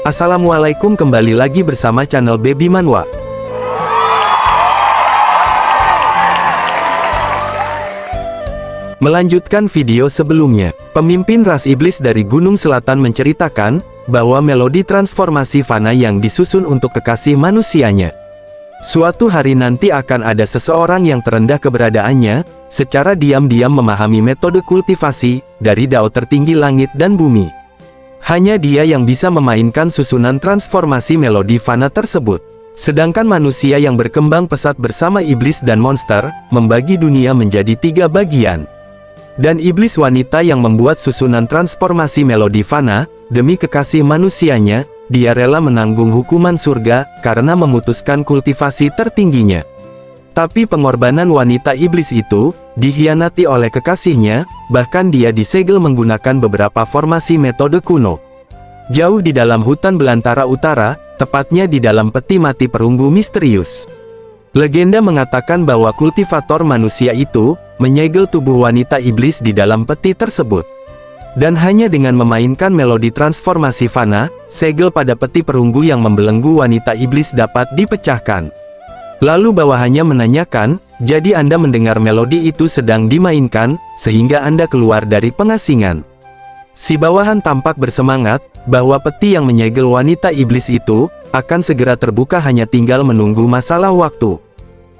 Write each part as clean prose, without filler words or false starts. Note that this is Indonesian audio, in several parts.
Assalamualaikum, kembali lagi bersama channel Baby Manhwa. Melanjutkan video sebelumnya, pemimpin ras iblis dari Gunung Selatan menceritakan bahwa melodi transformasi fana yang disusun untuk kekasih manusianya. Suatu hari nanti akan ada seseorang yang terendah keberadaannya, secara diam-diam memahami metode kultivasi dari dao tertinggi langit dan bumi. Hanya dia yang bisa memainkan susunan transformasi melodi fana tersebut. Sedangkan manusia yang berkembang pesat bersama iblis dan monster, membagi dunia menjadi 3 bagian. Dan iblis wanita yang membuat susunan transformasi melodi fana, demi kekasih manusianya, dia rela menanggung hukuman surga, karena memutuskan kultivasi tertingginya. Tapi pengorbanan wanita iblis itu, dikhianati oleh kekasihnya, bahkan dia disegel menggunakan beberapa formasi metode kuno. Jauh di dalam hutan belantara utara, tepatnya di dalam peti mati perunggu misterius. Legenda mengatakan bahwa kultivator manusia itu, menyegel tubuh wanita iblis di dalam peti tersebut. Dan hanya dengan memainkan melodi transformasi fana, segel pada peti perunggu yang membelenggu wanita iblis dapat dipecahkan. Lalu bawahannya menanyakan, jadi Anda mendengar melodi itu sedang dimainkan, sehingga Anda keluar dari pengasingan. Si bawahan tampak bersemangat, bahwa peti yang menyegel wanita iblis itu, akan segera terbuka, hanya tinggal menunggu masalah waktu.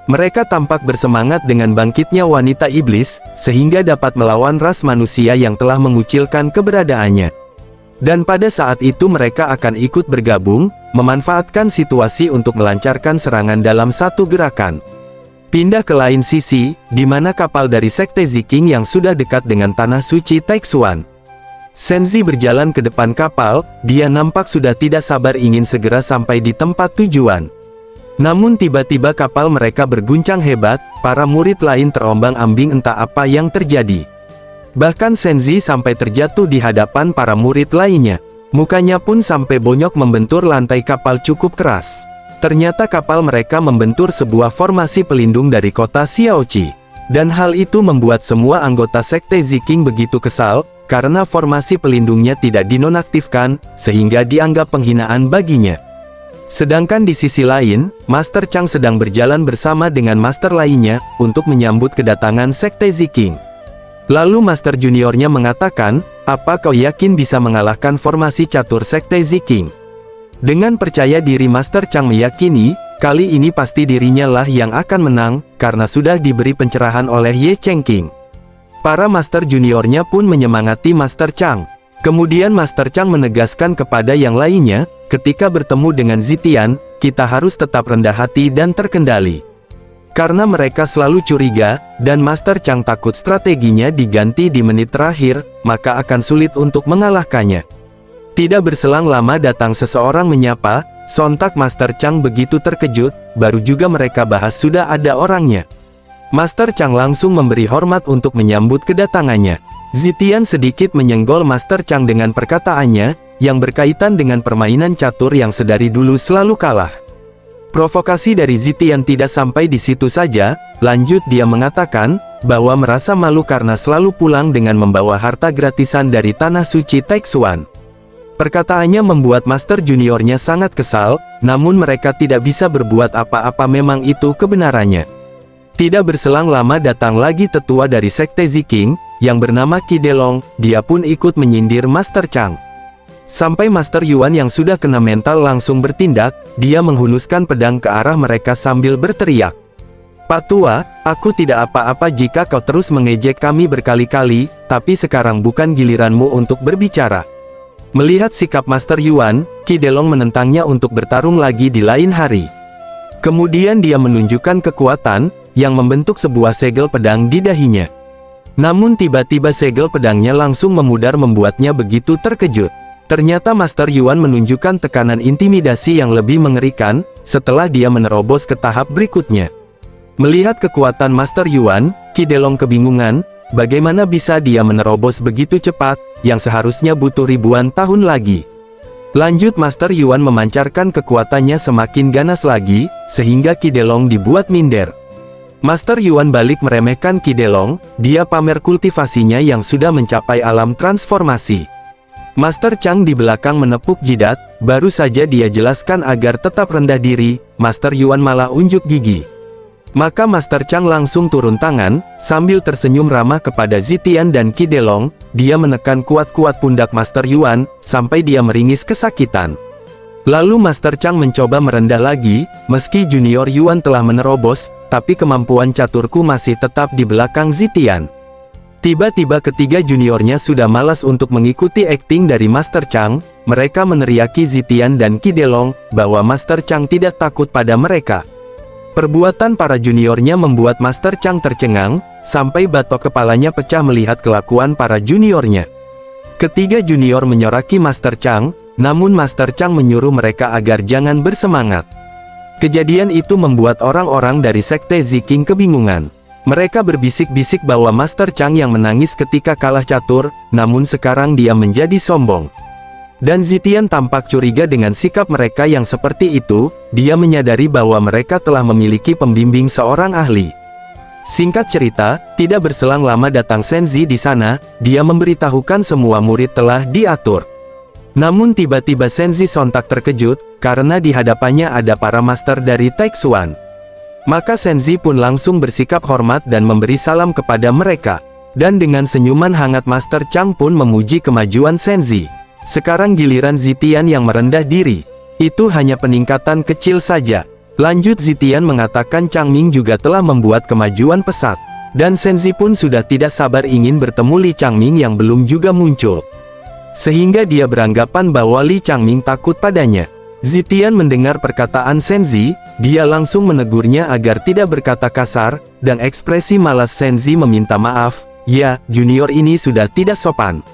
Mereka tampak bersemangat dengan bangkitnya wanita iblis, sehingga dapat melawan ras manusia yang telah mengucilkan keberadaannya. Dan pada saat itu mereka akan ikut bergabung, memanfaatkan situasi untuk melancarkan serangan dalam satu gerakan. Pindah ke lain sisi, di mana kapal dari Sekte Ziking yang sudah dekat dengan tanah suci Taixuan. Senzi berjalan ke depan kapal, dia nampak sudah tidak sabar ingin segera sampai di tempat tujuan. Namun tiba-tiba kapal mereka berguncang hebat, para murid lain terombang-ambing entah apa yang terjadi. Bahkan Senzi sampai terjatuh di hadapan para murid lainnya. Mukanya pun sampai bonyok membentur lantai kapal cukup keras. Ternyata kapal mereka membentur sebuah formasi pelindung dari kota Xiaoqi. Dan hal itu membuat semua anggota Sekte Ziking begitu kesal, karena formasi pelindungnya tidak dinonaktifkan, sehingga dianggap penghinaan baginya. Sedangkan di sisi lain, Master Chang sedang berjalan bersama dengan master lainnya, untuk menyambut kedatangan Sekte Ziking. Lalu master juniornya mengatakan, apa kau yakin bisa mengalahkan formasi catur Sekte Ziking? Dengan percaya diri Master Chang meyakini, kali ini pasti dirinya lah yang akan menang, karena sudah diberi pencerahan oleh Ye Chengqing. Para master juniornya pun menyemangati Master Chang. Kemudian Master Chang menegaskan kepada yang lainnya, ketika bertemu dengan Zitian, kita harus tetap rendah hati dan terkendali. Karena mereka selalu curiga, dan Master Chang takut strateginya diganti di menit terakhir, maka akan sulit untuk mengalahkannya. Tidak berselang lama datang seseorang menyapa, sontak Master Chang begitu terkejut, baru juga mereka bahas sudah ada orangnya. Master Chang langsung memberi hormat untuk menyambut kedatangannya. Zitian sedikit menyenggol Master Chang dengan perkataannya, yang berkaitan dengan permainan catur yang sedari dulu selalu kalah. Provokasi dari Zitian tidak sampai di situ saja, lanjut dia mengatakan, bahwa merasa malu karena selalu pulang dengan membawa harta gratisan dari tanah suci Taixuan. Perkataannya membuat master juniornya sangat kesal, namun mereka tidak bisa berbuat apa-apa, memang itu kebenarannya. Tidak berselang lama datang lagi tetua dari Sekte Ziking, yang bernama Qi Delong, dia pun ikut menyindir Master Chang. Sampai Master Yuan yang sudah kena mental langsung bertindak, dia menghunuskan pedang ke arah mereka sambil berteriak. Pak Tua, aku tidak apa-apa jika kau terus mengejek kami berkali-kali, tapi sekarang bukan giliranmu untuk berbicara. Melihat sikap Master Yuan, Qi Delong menentangnya untuk bertarung lagi di lain hari. Kemudian dia menunjukkan kekuatan, yang membentuk sebuah segel pedang di dahinya. Namun tiba-tiba segel pedangnya langsung memudar membuatnya begitu terkejut. Ternyata Master Yuan menunjukkan tekanan intimidasi yang lebih mengerikan, setelah dia menerobos ke tahap berikutnya. Melihat kekuatan Master Yuan, Qi Delong kebingungan, bagaimana bisa dia menerobos begitu cepat, yang seharusnya butuh ribuan tahun lagi. Lanjut Master Yuan memancarkan kekuatannya semakin ganas lagi, sehingga Qi Delong dibuat minder. Master Yuan balik meremehkan Qi Delong, dia pamer kultivasinya yang sudah mencapai alam transformasi. Master Chang di belakang menepuk jidat, baru saja dia jelaskan agar tetap rendah diri, Master Yuan malah unjuk gigi. Maka Master Chang langsung turun tangan, sambil tersenyum ramah kepada Zitian dan Qi Delong, dia menekan kuat-kuat pundak Master Yuan, sampai dia meringis kesakitan. Lalu Master Chang mencoba merendah lagi, meski Junior Yuan telah menerobos, tapi kemampuan caturku masih tetap di belakang Zitian. Tiba-tiba ketiga juniornya sudah malas untuk mengikuti akting dari Master Chang, mereka meneriaki Zitian dan Qi Delong, bahwa Master Chang tidak takut pada mereka. Perbuatan para juniornya membuat Master Chang tercengang, sampai batok kepalanya pecah melihat kelakuan para juniornya. Ketiga junior menyoraki Master Chang, namun Master Chang menyuruh mereka agar jangan bersemangat. Kejadian itu membuat orang-orang dari Sekte Ziking kebingungan. Mereka berbisik-bisik bahwa Master Chang yang menangis ketika kalah catur, namun sekarang dia menjadi sombong. Dan Zitian tampak curiga dengan sikap mereka yang seperti itu, dia menyadari bahwa mereka telah memiliki pembimbing seorang ahli. Singkat cerita, tidak berselang lama datang Senzi di sana, dia memberitahukan semua murid telah diatur. Namun tiba-tiba Senzi sontak terkejut, karena di hadapannya ada para master dari Taixuan. Maka Senzi pun langsung bersikap hormat dan memberi salam kepada mereka. Dan dengan senyuman hangat Master Chang pun memuji kemajuan Senzi. Sekarang giliran Zitian yang merendah diri. Itu hanya peningkatan kecil saja. Lanjut Zitian mengatakan Changming juga telah membuat kemajuan pesat. Dan Senzi pun sudah tidak sabar ingin bertemu Li Changming yang belum juga muncul. Sehingga dia beranggapan bahwa Li Changming takut padanya. Zitian mendengar perkataan Senzi, dia langsung menegurnya agar tidak berkata kasar, dan ekspresi malas Senzi meminta maaf, ya, junior ini sudah tidak sopan.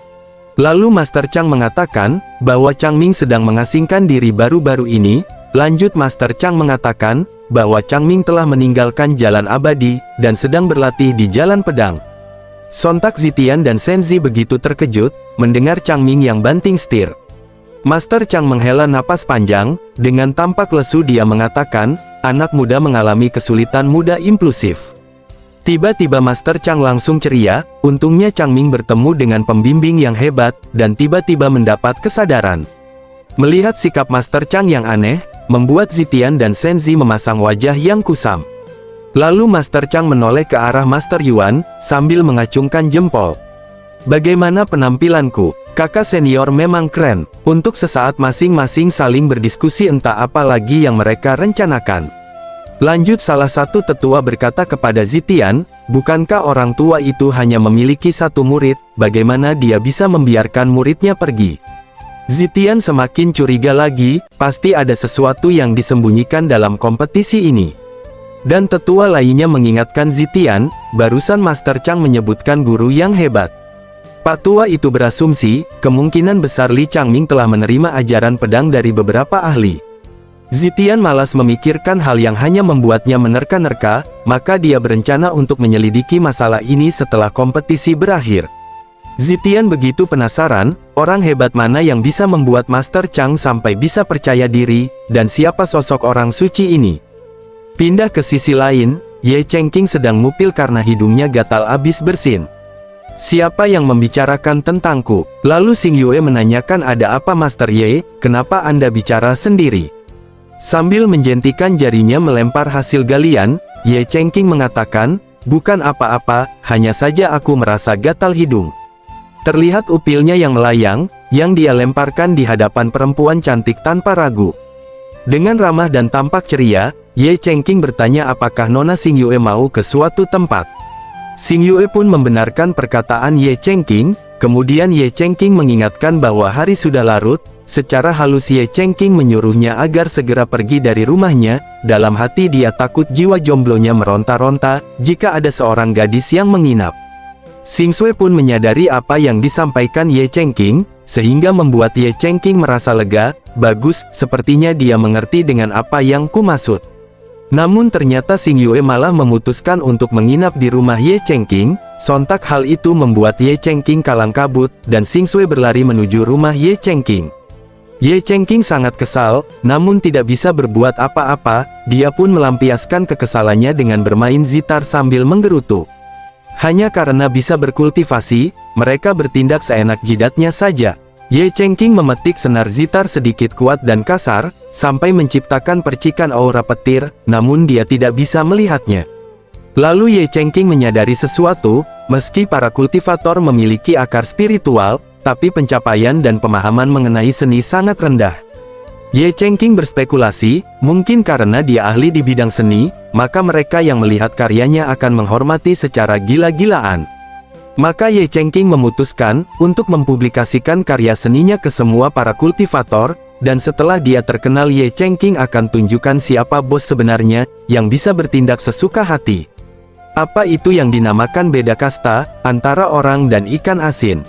Lalu Master Chang mengatakan, bahwa Changming sedang mengasingkan diri baru-baru ini, lanjut Master Chang mengatakan, bahwa Changming telah meninggalkan jalan abadi, dan sedang berlatih di jalan pedang. Sontak Zitian dan Senzi begitu terkejut, mendengar Changming yang banting setir. Master Chang menghela napas panjang, dengan tampak lesu dia mengatakan, anak muda mengalami kesulitan muda impulsif. Tiba-tiba Master Chang langsung ceria, untungnya Changming bertemu dengan pembimbing yang hebat, dan tiba-tiba mendapat kesadaran. Melihat sikap Master Chang yang aneh, membuat Zitian dan Senzi memasang wajah yang kusam. Lalu Master Chang menoleh ke arah Master Yuan, sambil mengacungkan jempol. Bagaimana penampilanku? Kakak senior memang keren. Untuk sesaat masing-masing saling berdiskusi entah apa lagi yang mereka rencanakan. Lanjut salah satu tetua berkata kepada Zitian, bukankah orang tua itu hanya memiliki satu murid, bagaimana dia bisa membiarkan muridnya pergi? Zitian semakin curiga lagi, pasti ada sesuatu yang disembunyikan dalam kompetisi ini. Dan tetua lainnya mengingatkan Zitian, barusan Master Chang menyebutkan guru yang hebat. Pak tua itu berasumsi, kemungkinan besar Li Changming telah menerima ajaran pedang dari beberapa ahli. Zitian malas memikirkan hal yang hanya membuatnya menerka-nerka, maka dia berencana untuk menyelidiki masalah ini setelah kompetisi berakhir. Zitian begitu penasaran, orang hebat mana yang bisa membuat Master Chang sampai bisa percaya diri, dan siapa sosok orang suci ini. Pindah ke sisi lain, Ye Chengqing sedang ngupil karena hidungnya gatal abis bersin. Siapa yang membicarakan tentangku? Lalu Xing Yue menanyakan ada apa Master Ye, kenapa Anda bicara sendiri? Sambil menjentikan jarinya melempar hasil galian, Ye Chengqing mengatakan, bukan apa-apa, hanya saja aku merasa gatal hidung. Terlihat upilnya yang melayang, yang dia lemparkan di hadapan perempuan cantik tanpa ragu. Dengan ramah dan tampak ceria, Ye Chengqing bertanya apakah Nona Xing Yue mau ke suatu tempat. Xing Yue pun membenarkan perkataan Ye Chengqing, kemudian Ye Chengqing mengingatkan bahwa hari sudah larut, secara halus Ye Chengqing menyuruhnya agar segera pergi dari rumahnya, dalam hati dia takut jiwa jomblonya meronta-ronta, jika ada seorang gadis yang menginap. Xing Sui pun menyadari apa yang disampaikan Ye Chengqing, sehingga membuat Ye Chengqing merasa lega, bagus, sepertinya dia mengerti dengan apa yang kumaksud. Namun ternyata Xing Yue malah memutuskan untuk menginap di rumah Ye Chengqing, sontak hal itu membuat Ye Chengqing kalang kabut, dan Xing Sui berlari menuju rumah Ye Chengqing. Ye Chengqing sangat kesal, namun tidak bisa berbuat apa-apa, dia pun melampiaskan kekesalannya dengan bermain zitar sambil menggerutu. Hanya karena bisa berkultivasi, mereka bertindak seenak jidatnya saja. Ye Chengqing memetik senar zitar sedikit kuat dan kasar, sampai menciptakan percikan aura petir, namun dia tidak bisa melihatnya. Lalu Ye Chengqing menyadari sesuatu, meski para kultivator memiliki akar spiritual, tapi pencapaian dan pemahaman mengenai seni sangat rendah. Ye Chengqing berspekulasi, mungkin karena dia ahli di bidang seni, maka mereka yang melihat karyanya akan menghormati secara gila-gilaan. Maka Ye Chengqing memutuskan untuk mempublikasikan karya seninya ke semua para kultivator, dan setelah dia terkenal Ye Chengqing akan tunjukkan siapa bos sebenarnya, yang bisa bertindak sesuka hati. Apa itu yang dinamakan beda kasta, antara orang dan ikan asin?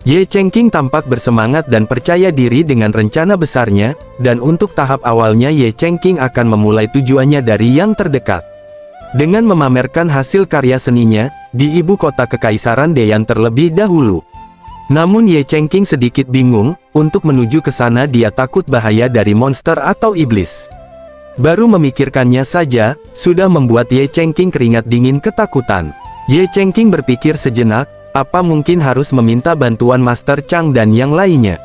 Ye Chengqing tampak bersemangat dan percaya diri dengan rencana besarnya, dan untuk tahap awalnya Ye Chengqing akan memulai tujuannya dari yang terdekat. Dengan memamerkan hasil karya seninya, di ibu kota Kekaisaran Deyan terlebih dahulu. Namun Ye Chengqing sedikit bingung, untuk menuju ke sana dia takut bahaya dari monster atau iblis. Baru memikirkannya saja, sudah membuat Ye Chengqing keringat dingin ketakutan. Ye Chengqing berpikir sejenak, apa mungkin harus meminta bantuan Master Chang dan yang lainnya.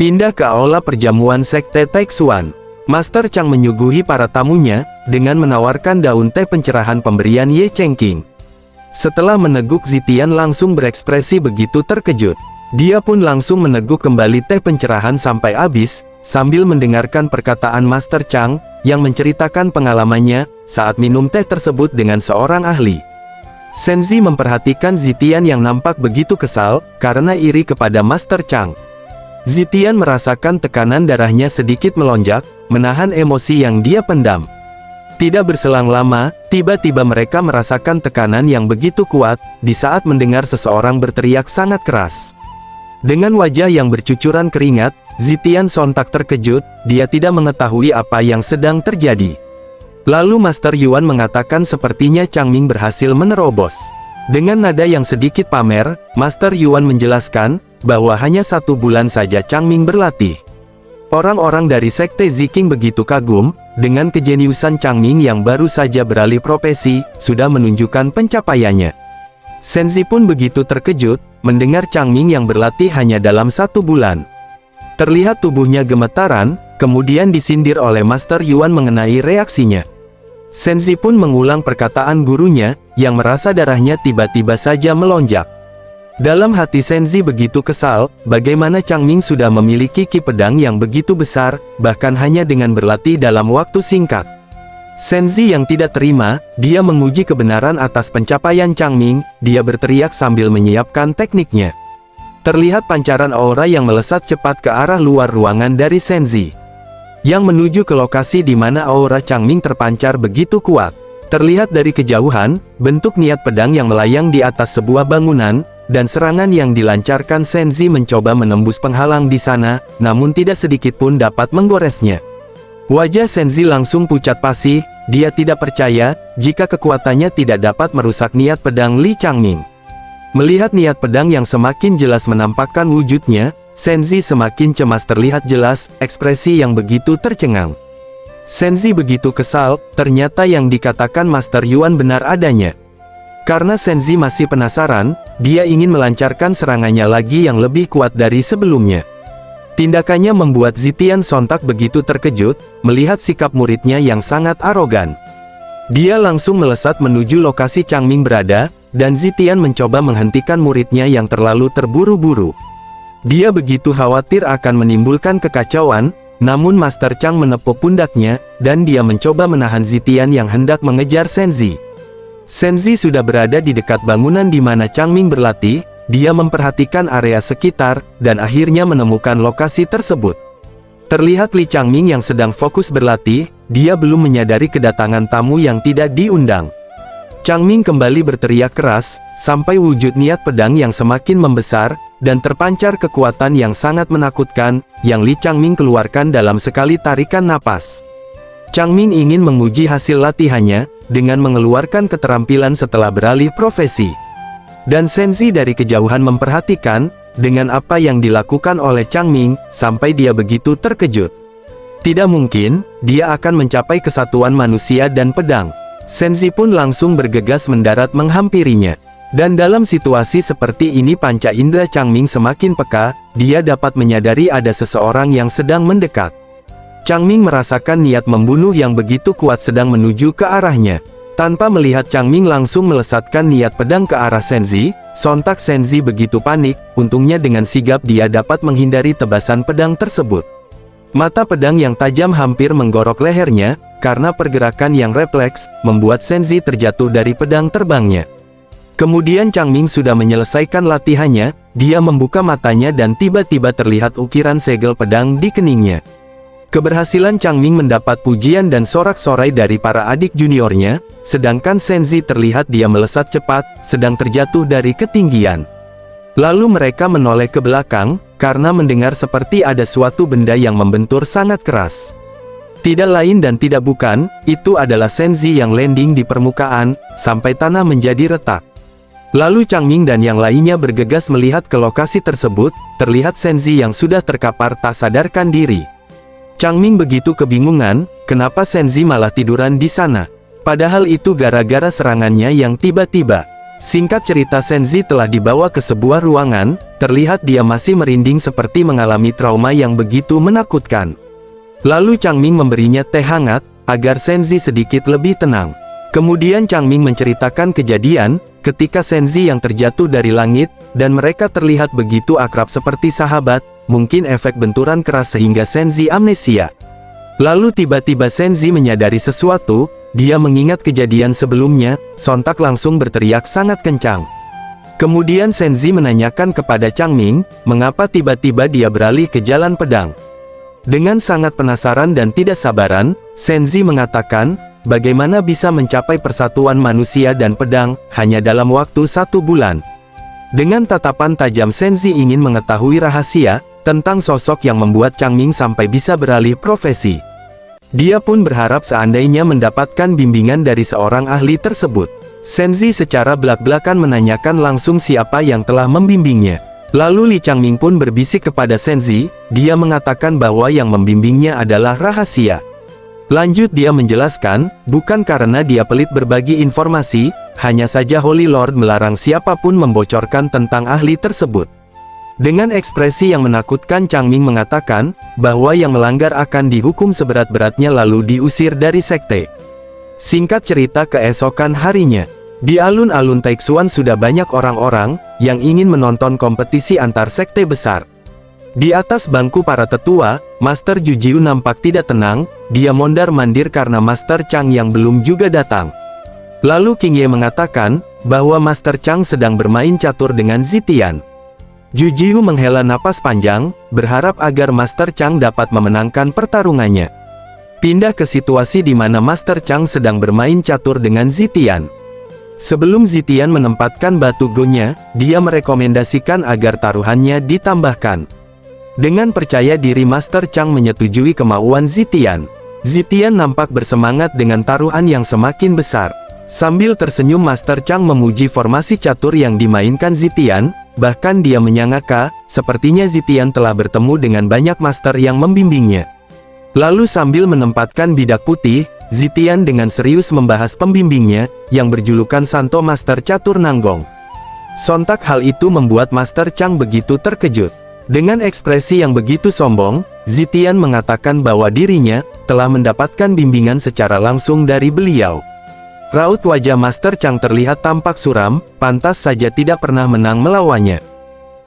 Pindah ke aula perjamuan Sekte Taixuan. Master Chang menyuguhi para tamunya, dengan menawarkan daun teh pencerahan pemberian Ye Chengqing. Setelah meneguk, Zitian langsung berekspresi begitu terkejut. Dia pun langsung meneguk kembali teh pencerahan sampai habis, sambil mendengarkan perkataan Master Chang, yang menceritakan pengalamannya, saat minum teh tersebut dengan seorang ahli. Senzi memperhatikan Zitian yang nampak begitu kesal, karena iri kepada Master Chang. Zitian merasakan tekanan darahnya sedikit melonjak, menahan emosi yang dia pendam. Tidak berselang lama, tiba-tiba mereka merasakan tekanan yang begitu kuat, di saat mendengar seseorang berteriak sangat keras. Dengan wajah yang bercucuran keringat, Zitian sontak terkejut, dia tidak mengetahui apa yang sedang terjadi. Lalu Master Yuan mengatakan sepertinya Changming berhasil menerobos. Dengan nada yang sedikit pamer, Master Yuan menjelaskan, bahwa hanya 1 bulan saja Changming berlatih. Orang-orang dari Sekte Ziqing begitu kagum, dengan kejeniusan Changming yang baru saja beralih profesi, sudah menunjukkan pencapaiannya. Senzi pun begitu terkejut, mendengar Changming yang berlatih hanya dalam 1 bulan. Terlihat tubuhnya gemetaran, kemudian disindir oleh Master Yuan mengenai reaksinya. Senzi pun mengulang perkataan gurunya, yang merasa darahnya tiba-tiba saja melonjak. Dalam hati Senzi begitu kesal, bagaimana Changming sudah memiliki ki pedang yang begitu besar, bahkan hanya dengan berlatih dalam waktu singkat. Senzi yang tidak terima, dia menguji kebenaran atas pencapaian Changming, dia berteriak sambil menyiapkan tekniknya. Terlihat pancaran aura yang melesat cepat ke arah luar ruangan dari Senzi, yang menuju ke lokasi di mana aura Changming terpancar begitu kuat. Terlihat dari kejauhan, bentuk niat pedang yang melayang di atas sebuah bangunan, dan serangan yang dilancarkan Senzi mencoba menembus penghalang di sana, namun tidak sedikit pun dapat menggoresnya. Wajah Senzi langsung pucat pasi, dia tidak percaya, jika kekuatannya tidak dapat merusak niat pedang Li Changming. Melihat niat pedang yang semakin jelas menampakkan wujudnya, Senzi semakin cemas. Terlihat jelas, ekspresi yang begitu tercengang. Senzi begitu kesal, ternyata yang dikatakan Master Yuan benar adanya. Karena Senzi masih penasaran, dia ingin melancarkan serangannya lagi yang lebih kuat dari sebelumnya. Tindakannya membuat Zitian sontak begitu terkejut, melihat sikap muridnya yang sangat arogan. Dia langsung melesat menuju lokasi Changming berada, dan Zitian mencoba menghentikan muridnya yang terlalu terburu-buru. Dia begitu khawatir akan menimbulkan kekacauan, namun Master Chang menepuk pundaknya, dan dia mencoba menahan Zitian yang hendak mengejar Senzi. Senzi sudah berada di dekat bangunan di mana Changming berlatih, dia memperhatikan area sekitar, dan akhirnya menemukan lokasi tersebut. Terlihat Li Changming yang sedang fokus berlatih, dia belum menyadari kedatangan tamu yang tidak diundang. Changming kembali berteriak keras, sampai wujud niat pedang yang semakin membesar, dan terpancar kekuatan yang sangat menakutkan, yang Li Changming keluarkan dalam sekali tarikan napas. Changming ingin menguji hasil latihannya, dengan mengeluarkan keterampilan setelah beralih profesi. Dan Senzi dari kejauhan memperhatikan, dengan apa yang dilakukan oleh Changming, sampai dia begitu terkejut. Tidak mungkin, dia akan mencapai kesatuan manusia dan pedang. Senzi pun langsung bergegas mendarat menghampirinya. Dan dalam situasi seperti ini panca indera Changming semakin peka, dia dapat menyadari ada seseorang yang sedang mendekat. Changming merasakan niat membunuh yang begitu kuat sedang menuju ke arahnya. Tanpa melihat, Changming langsung melesatkan niat pedang ke arah Senzi. Sontak Senzi begitu panik, untungnya dengan sigap dia dapat menghindari tebasan pedang tersebut. Mata pedang yang tajam hampir menggorok lehernya, karena pergerakan yang refleks, membuat Senzi terjatuh dari pedang terbangnya. Kemudian Changming sudah menyelesaikan latihannya, dia membuka matanya dan tiba-tiba terlihat ukiran segel pedang di keningnya. Keberhasilan Changming mendapat pujian dan sorak-sorai dari para adik juniornya, sedangkan Senzi terlihat dia melesat cepat, sedang terjatuh dari ketinggian. Lalu mereka menoleh ke belakang, karena mendengar seperti ada suatu benda yang membentur sangat keras. Tidak lain dan tidak bukan, itu adalah Senzi yang landing di permukaan, sampai tanah menjadi retak. Lalu Changming dan yang lainnya bergegas melihat ke lokasi tersebut, terlihat Senzi yang sudah terkapar tak sadarkan diri. Changming begitu kebingungan, kenapa Senzi malah tiduran di sana? Padahal itu gara-gara serangannya yang tiba-tiba. Singkat cerita, Senzi telah dibawa ke sebuah ruangan, terlihat dia masih merinding seperti mengalami trauma yang begitu menakutkan. Lalu Changming memberinya teh hangat, agar Senzi sedikit lebih tenang. Kemudian Changming menceritakan kejadian, ketika Senzi yang terjatuh dari langit, dan mereka terlihat begitu akrab seperti sahabat, mungkin efek benturan keras sehingga Senzi amnesia. Lalu tiba-tiba Senzi menyadari sesuatu, dia mengingat kejadian sebelumnya, sontak langsung berteriak sangat kencang. Kemudian Senzi menanyakan kepada Changming, mengapa tiba-tiba dia beralih ke jalan pedang. Dengan sangat penasaran dan tidak sabaran, Senzi mengatakan, bagaimana bisa mencapai persatuan manusia dan pedang, hanya dalam waktu 1 bulan. Dengan tatapan tajam Senzi ingin mengetahui rahasia, tentang sosok yang membuat Changming sampai bisa beralih profesi. Dia pun berharap seandainya mendapatkan bimbingan dari seorang ahli tersebut. Senzi secara belak-belakan menanyakan langsung siapa yang telah membimbingnya. Lalu Li Changming pun berbisik kepada Senzi, dia mengatakan bahwa yang membimbingnya adalah rahasia. Lanjut dia menjelaskan, bukan karena dia pelit berbagi informasi, hanya saja Holy Lord melarang siapapun membocorkan tentang ahli tersebut. Dengan ekspresi yang menakutkan Changming mengatakan, bahwa yang melanggar akan dihukum seberat-beratnya lalu diusir dari sekte. Singkat cerita, keesokan harinya, di alun-alun Taixuan sudah banyak orang-orang, yang ingin menonton kompetisi antar sekte besar. Di atas bangku para tetua, Master Jujiu nampak tidak tenang, dia mondar-mandir karena Master Chang yang belum juga datang. Lalu King Ye mengatakan, bahwa Master Chang sedang bermain catur dengan Zitian. Jujiu menghela napas panjang, berharap agar Master Chang dapat memenangkan pertarungannya. Pindah ke situasi di mana Master Chang sedang bermain catur dengan Zitian. Sebelum Zitian menempatkan batu go-nya, dia merekomendasikan agar taruhannya ditambahkan. Dengan percaya diri Master Chang menyetujui kemauan Zitian. Zitian nampak bersemangat dengan taruhan yang semakin besar. Sambil tersenyum Master Chang memuji formasi catur yang dimainkan Zitian, bahkan dia menyangka, sepertinya Zitian telah bertemu dengan banyak master yang membimbingnya. Lalu sambil menempatkan bidak putih, Zitian dengan serius membahas pembimbingnya, yang berjulukan Santo Master Catur Nanggong. Sontak hal itu membuat Master Chang begitu terkejut. Dengan ekspresi yang begitu sombong, Zitian mengatakan bahwa dirinya telah mendapatkan bimbingan secara langsung dari beliau. Raut wajah Master Chang terlihat tampak suram, pantas saja tidak pernah menang melawannya.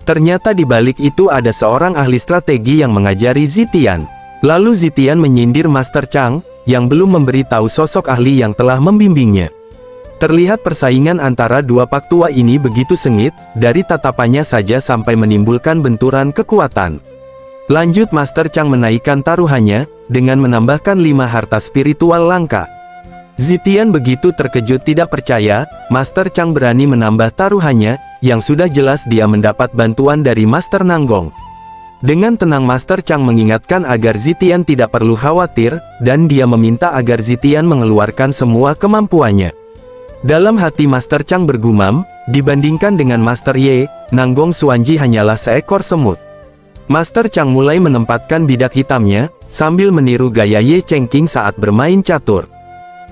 Ternyata di balik itu ada seorang ahli strategi yang mengajari Zitian. Lalu Zitian menyindir Master Chang, yang belum memberitahu sosok ahli yang telah membimbingnya. Terlihat persaingan antara dua pak tua ini begitu sengit, dari tatapannya saja sampai menimbulkan benturan kekuatan. Lanjut Master Chang menaikkan taruhannya, dengan menambahkan 5 harta spiritual langka. Zitian begitu terkejut tidak percaya, Master Chang berani menambah taruhannya, yang sudah jelas dia mendapat bantuan dari Master Nanggong. Dengan tenang Master Chang mengingatkan agar Zitian tidak perlu khawatir, dan dia meminta agar Zitian mengeluarkan semua kemampuannya. Dalam hati Master Chang bergumam, dibandingkan dengan Master Ye, Nanggong Xuanji hanyalah seekor semut. Master Chang mulai menempatkan bidak hitamnya, sambil meniru gaya Ye Chengqing saat bermain catur.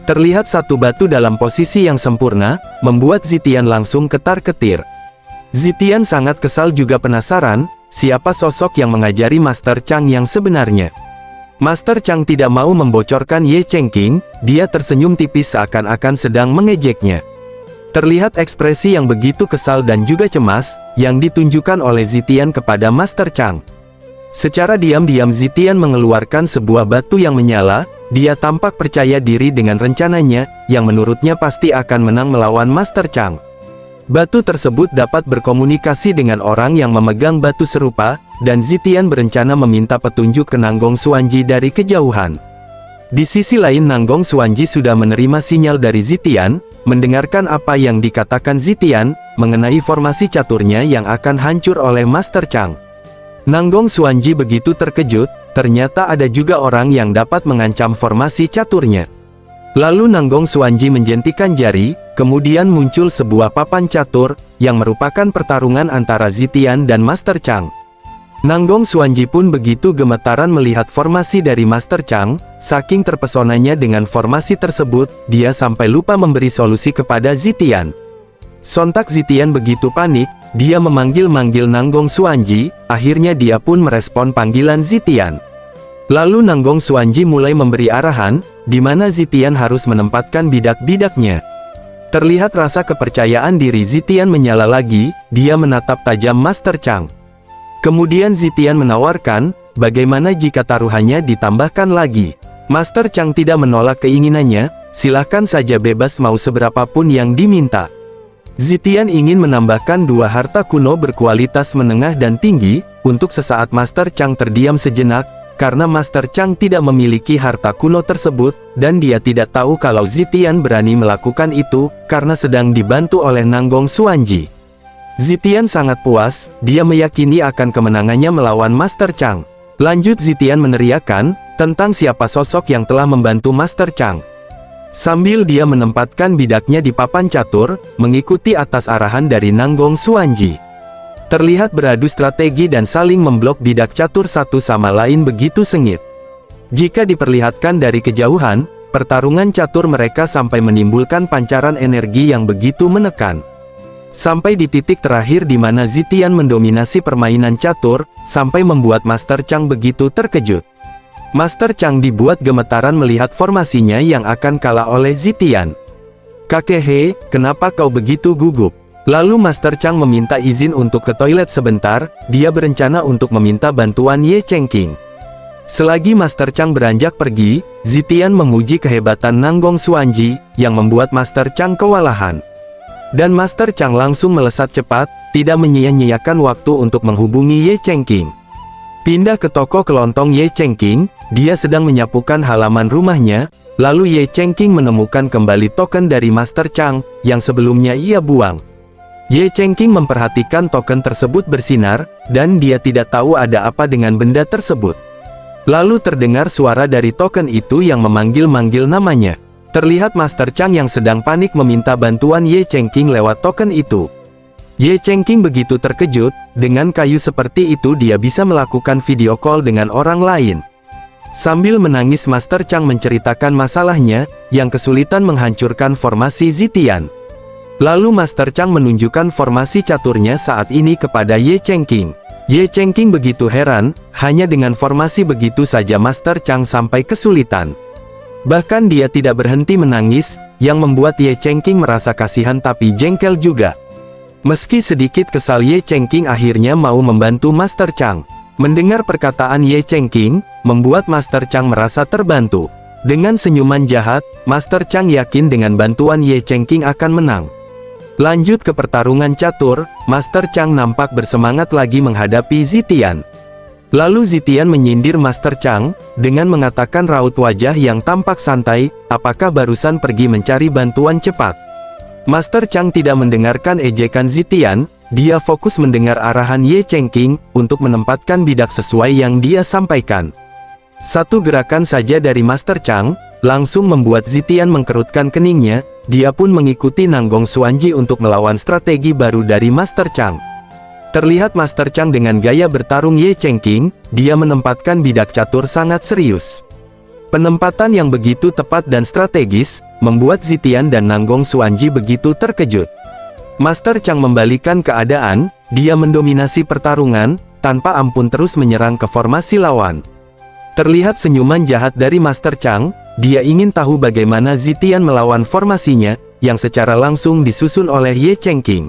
Terlihat satu batu dalam posisi yang sempurna, membuat Zitian langsung ketar-ketir. Zitian sangat kesal juga penasaran, siapa sosok yang mengajari Master Chang yang sebenarnya. Master Chang tidak mau membocorkan Ye Chengqing, dia tersenyum tipis seakan-akan sedang mengejeknya. Terlihat ekspresi yang begitu kesal dan juga cemas, yang ditunjukkan oleh Zitian kepada Master Chang. Secara diam-diam Zitian mengeluarkan sebuah batu yang menyala, dia tampak percaya diri dengan rencananya, yang menurutnya pasti akan menang melawan Master Chang. Batu tersebut dapat berkomunikasi dengan orang yang memegang batu serupa, dan Zitian berencana meminta petunjuk ke Nanggong Xuanji dari kejauhan. Di sisi lain Nanggong Xuanji sudah menerima sinyal dari Zitian, mendengarkan apa yang dikatakan Zitian, mengenai formasi caturnya yang akan hancur oleh Master Chang. Nanggong Xuanji begitu terkejut, ternyata ada juga orang yang dapat mengancam formasi caturnya. Lalu Nanggong Xuanji menjentikan jari, kemudian muncul sebuah papan catur, yang merupakan pertarungan antara Zitian dan Master Chang. Nanggong Xuanji pun begitu gemetaran melihat formasi dari Master Chang, saking terpesonanya dengan formasi tersebut, dia sampai lupa memberi solusi kepada Zitian. Sontak Zitian begitu panik, dia memanggil-manggil Nanggong Xuanji, akhirnya dia pun merespon panggilan Zitian. Lalu Nanggong Xuanji mulai memberi arahan, di mana Zitian harus menempatkan bidak-bidaknya. Terlihat rasa kepercayaan diri Zitian menyala lagi, dia menatap tajam Master Chang. Kemudian Zitian menawarkan, bagaimana jika taruhannya ditambahkan lagi. Master Chang tidak menolak keinginannya, silahkan saja bebas mau seberapapun yang diminta. Zitian ingin menambahkan dua harta kuno berkualitas menengah dan tinggi, untuk sesaat Master Chang terdiam sejenak, karena Master Chang tidak memiliki harta kuno tersebut, dan dia tidak tahu kalau Zitian berani melakukan itu, karena sedang dibantu oleh Nanggong Xuanji. Zitian sangat puas, dia meyakini akan kemenangannya melawan Master Chang. Lanjut Zitian meneriakkan, tentang siapa sosok yang telah membantu Master Chang. Sambil dia menempatkan bidaknya di papan catur, mengikuti atas arahan dari Nanggong Xuanji. Terlihat beradu strategi dan saling memblok bidak catur satu sama lain begitu sengit. Jika diperlihatkan dari kejauhan, pertarungan catur mereka sampai menimbulkan pancaran energi yang begitu menekan. Sampai di titik terakhir di mana Zitian mendominasi permainan catur, sampai membuat Master Chang begitu terkejut. Master Chang dibuat gemetaran melihat formasinya yang akan kalah oleh Zitian. "Kakek He, kenapa kau begitu gugup?" Lalu Master Chang meminta izin untuk ke toilet sebentar, dia berencana untuk meminta bantuan Ye Chengqing. Selagi Master Chang beranjak pergi, Zitian memuji kehebatan Nanggong Xuanji, yang membuat Master Chang kewalahan. Dan Master Chang langsung melesat cepat, tidak menyia-nyiakan waktu untuk menghubungi Ye Chengqing. Pindah ke toko kelontong Ye Chengqing, dia sedang menyapukan halaman rumahnya, lalu Ye Chengqing menemukan kembali token dari Master Chang, yang sebelumnya ia buang. Ye Chengqing memperhatikan token tersebut bersinar, dan dia tidak tahu ada apa dengan benda tersebut. Lalu terdengar suara dari token itu yang memanggil-manggil namanya. Terlihat Master Chang yang sedang panik meminta bantuan Ye Chengqing lewat token itu. Ye Chengqing begitu terkejut, dengan kayu seperti itu dia bisa melakukan video call dengan orang lain. Sambil menangis Master Chang menceritakan masalahnya, yang kesulitan menghancurkan formasi Zitian. Lalu Master Chang menunjukkan formasi caturnya saat ini kepada Ye Chengqing. Ye Chengqing begitu heran, hanya dengan formasi begitu saja Master Chang sampai kesulitan. Bahkan dia tidak berhenti menangis, yang membuat Ye Chengqing merasa kasihan tapi jengkel juga. Meski sedikit kesal Ye Chengqing akhirnya mau membantu Master Chang. Mendengar perkataan Ye Chengqing, membuat Master Chang merasa terbantu. Dengan senyuman jahat, Master Chang yakin dengan bantuan Ye Chengqing akan menang. Lanjut ke pertarungan catur, Master Chang nampak bersemangat lagi menghadapi Zitian. Lalu Zitian menyindir Master Chang, dengan mengatakan raut wajah yang tampak santai, apakah barusan pergi mencari bantuan cepat? Master Chang tidak mendengarkan ejekan Zitian, dia fokus mendengar arahan Ye Chengqing, untuk menempatkan bidak sesuai yang dia sampaikan. Satu gerakan saja dari Master Chang, langsung membuat Zitian mengkerutkan keningnya, dia pun mengikuti Nanggong Xuanji untuk melawan strategi baru dari Master Chang. Terlihat Master Chang dengan gaya bertarung Ye Chengqing, dia menempatkan bidak catur sangat serius. Penempatan yang begitu tepat dan strategis, membuat Zitian dan Nanggong Xuanji begitu terkejut. Master Chang membalikan keadaan, dia mendominasi pertarungan, tanpa ampun terus menyerang ke formasi lawan. Terlihat senyuman jahat dari Master Chang, dia ingin tahu bagaimana Zitian melawan formasinya, yang secara langsung disusun oleh Ye Chengqing.